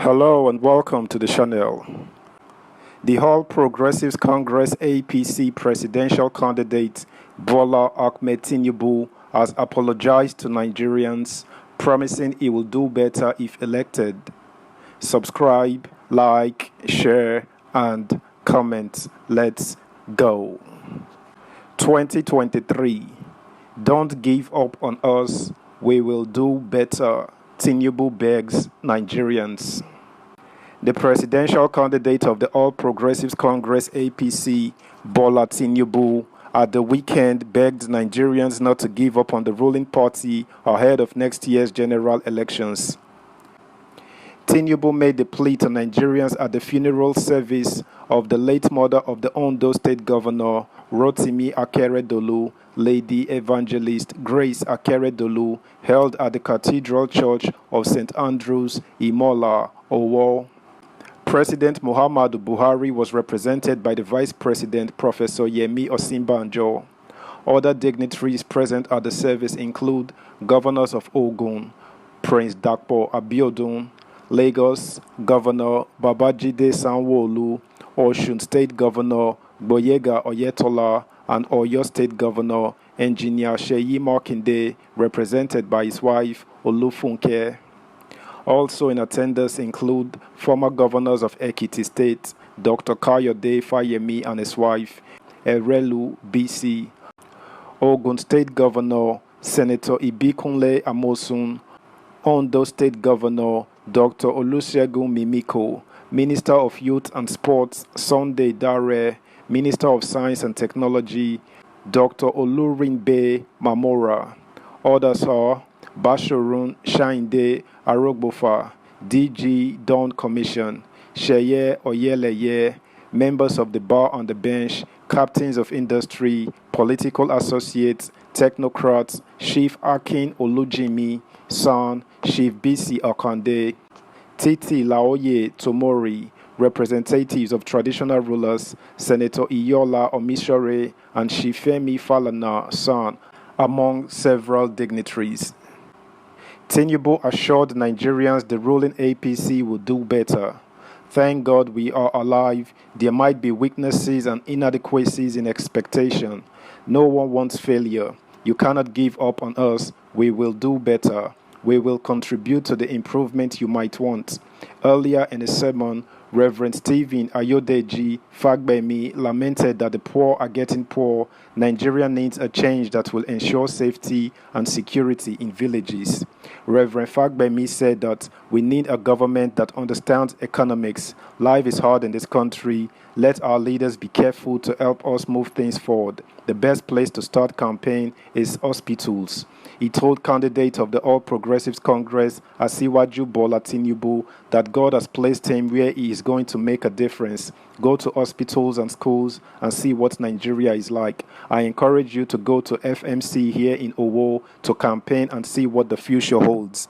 Hello and welcome to the channel. The All Progressives Congress APC presidential candidate Bola Ahmed Tinubu has apologized to Nigerians, promising he will do better if elected. Subscribe, like, share, and comment. Let's go. 2023. Don't give up on us. We will do better. Tinubu begs Nigerians. The presidential candidate of the All Progressives Congress APC, Bola Tinubu, at the weekend begged Nigerians not to give up on the ruling party ahead of next year's general elections. Tinubu made the plea to Nigerians at the funeral service of the late mother of the Ondo State Governor, Rotimi Akeredolu, Lady Evangelist Grace Akeredolu, held at the Cathedral Church of St. Andrews, Imola, Owo. President Muhammadu Buhari was represented by the Vice President Professor Yemi Osinbajo. Other dignitaries present at the service include Governors of Ogun, Prince Dapo Abiodun, Lagos Governor Babajide Sanwo-Olu, Osun State Governor Gboyega Oyetola, and Oyo State Governor Engineer Seyi Makinde, represented by his wife Olufunke. Also in attendance include former governors of Ekiti State, Dr. Kayode Fayemi and his wife, Erelu BC, Ogun State Governor, Senator Ibikunle Amosun, Ondo State Governor, Dr. Olusegun Mimiko, Minister of Youth and Sports, Sunday Dare, Minister of Science and Technology, Dr. Olurinbe Mamora. Others are Bashorun Shainde Arogbofa, DG Dawn Commission, Sheye Oyeleye, members of the bar on the bench, captains of industry, political associates, technocrats, Chief Akin Olujimi, Son, Chief BC Okande, Titi Laoye Tomori, representatives of traditional rulers, Senator Iyola Omishore and Shifemi Falana, son, among several dignitaries. Tinubu assured Nigerians the ruling APC will do better. Thank God we are alive. There might be weaknesses and inadequacies in expectation. No one wants failure. You cannot give up on us. We will do better. We will contribute to the improvement you might want. Earlier in a sermon, Reverend Stephen Ayodeji Fagbemi lamented that the poor are getting poor. Nigeria needs a change that will ensure safety and security in villages. Reverend Fagbemi said that we need a government that understands economics. Life is hard in this country. Let our leaders be careful to help us move things forward. The best place to start campaign is hospitals. He told candidate of the All Progressives Congress, Asiwaju Bola Tinubu, that God has placed him where he is going to make a difference. Go to hospitals and schools and see what Nigeria is like. I encourage you to go to FMC here in Owo to campaign and see what the future holds.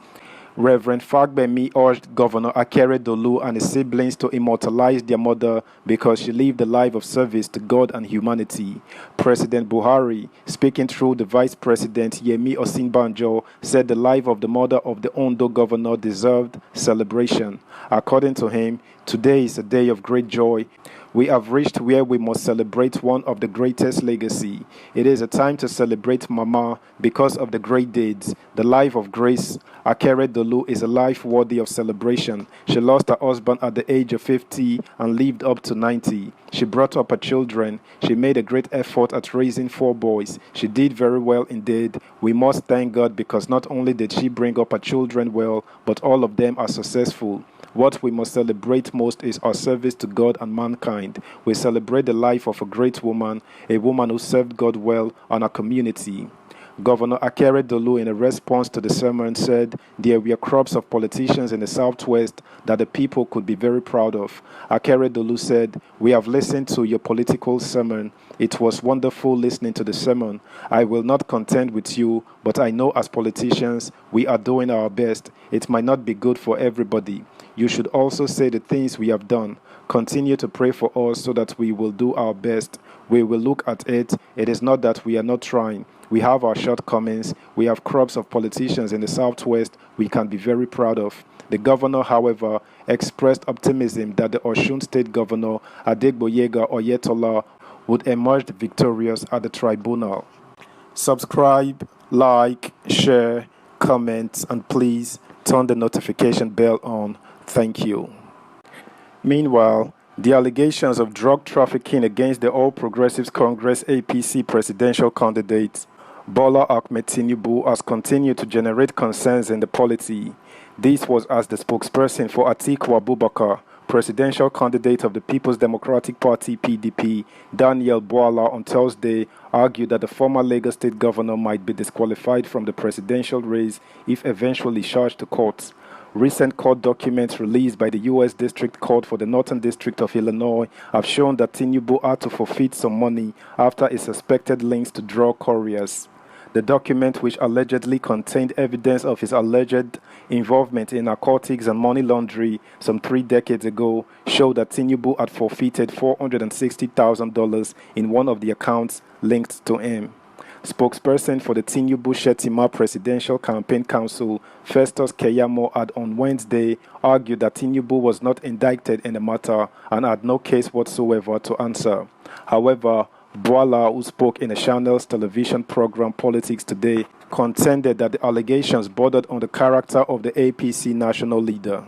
Reverend Fagbemi urged Governor Akeredolu and his siblings to immortalize their mother because she lived a life of service to God and humanity. President Buhari, speaking through the Vice President Yemi Osinbajo, said the life of the mother of the Ondo governor deserved celebration. According to him, today is a day of great joy. We have reached where we must celebrate one of the greatest legacy. It is a time to celebrate Mama because of the great deeds. The life of Grace Akeredolu is a life worthy of celebration. She lost her husband at the age of 50 and lived up to 90. She brought up her children. She made a great effort at raising 4 boys. She did very well indeed. We must thank God because not only did she bring up her children well, but all of them are successful. What we must celebrate most is our service to God and mankind. We celebrate the life of a great woman, a woman who served God well and our community. Governor Akeredolu, in a response to the sermon, said there were crops of politicians in the southwest that the people could be very proud of. Akeredolu said, "We have listened to your political sermon. It was wonderful listening to the sermon. I will not contend with you, but I know as politicians we are doing our best. It might not be good for everybody. You should also say the things we have done. Continue to pray for us so that we will do our best. We will look at it. It is not that we are not trying. We have our shortcomings. We have crops of politicians in the southwest we can be very proud of. The governor, however, expressed optimism that the Osun State Governor Adegboyega Oyetola would emerge victorious at the tribunal. Subscribe, like, share, comment, and please turn the notification bell on. Thank you. Meanwhile, the allegations of drug trafficking against the All Progressives Congress APC presidential candidate Bola Ahmed Tinubu has continued to generate concerns in the polity. This was as the spokesperson for Atiku Abubakar, presidential candidate of the People's Democratic Party (PDP), Daniel Bwala, on Thursday argued that the former Lagos State governor might be disqualified from the presidential race if eventually charged to court. Recent court documents released by the U.S. District Court for the Northern District of Illinois have shown that Tinubu had to forfeit some money after a suspected links to drug couriers. The document, which allegedly contained evidence of his alleged involvement in narcotics and money laundering some 3 decades ago, showed that Tinubu had forfeited $460,000 in one of the accounts linked to him. Spokesperson for the Tinubu Shetima Presidential Campaign Council, Festus Keyamo, had on Wednesday argued that Tinubu was not indicted in the matter and had no case whatsoever to answer. However, Bwala, who spoke in the channel's television program Politics Today, contended that the allegations bordered on the character of the APC national leader.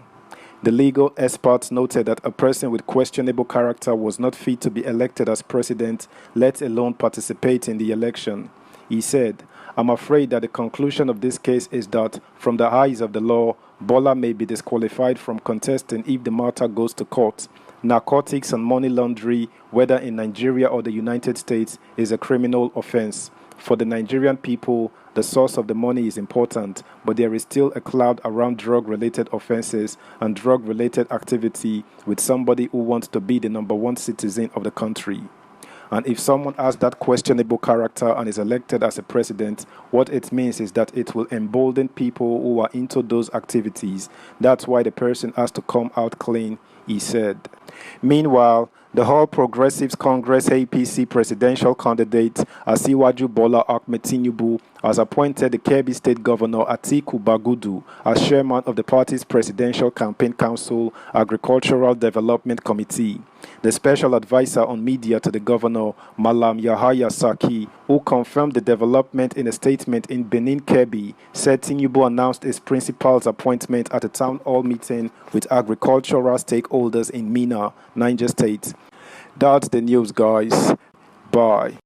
The legal experts noted that a person with questionable character was not fit to be elected as president, let alone participate in the election. He said, "I'm afraid that the conclusion of this case is that, from the eyes of the law, Bola may be disqualified from contesting if the matter goes to court. Narcotics and money laundering, whether in Nigeria or the United States, is a criminal offense. For the Nigerian people, the source of the money is important, but there is still a cloud around drug-related offenses and drug-related activity with somebody who wants to be the number one citizen of the country. And if someone has that questionable character and is elected as a president, what it means is that it will embolden people who are into those activities. That's why the person has to come out clean," he said. Meanwhile, the All Progressives Congress APC presidential candidate Asiwaju Bola Ahmed Tinubu has appointed the Kebbi State Governor Atiku Bagudu as chairman of the party's Presidential Campaign Council Agricultural Development Committee. The special advisor on media to the governor, Malam Yahaya Saki, who confirmed the development in a statement in Benin Kebbi, said Tinubu announced his principal's appointment at a town hall meeting with agricultural stakeholders in Mina, Niger State. That's the news, guys. Bye.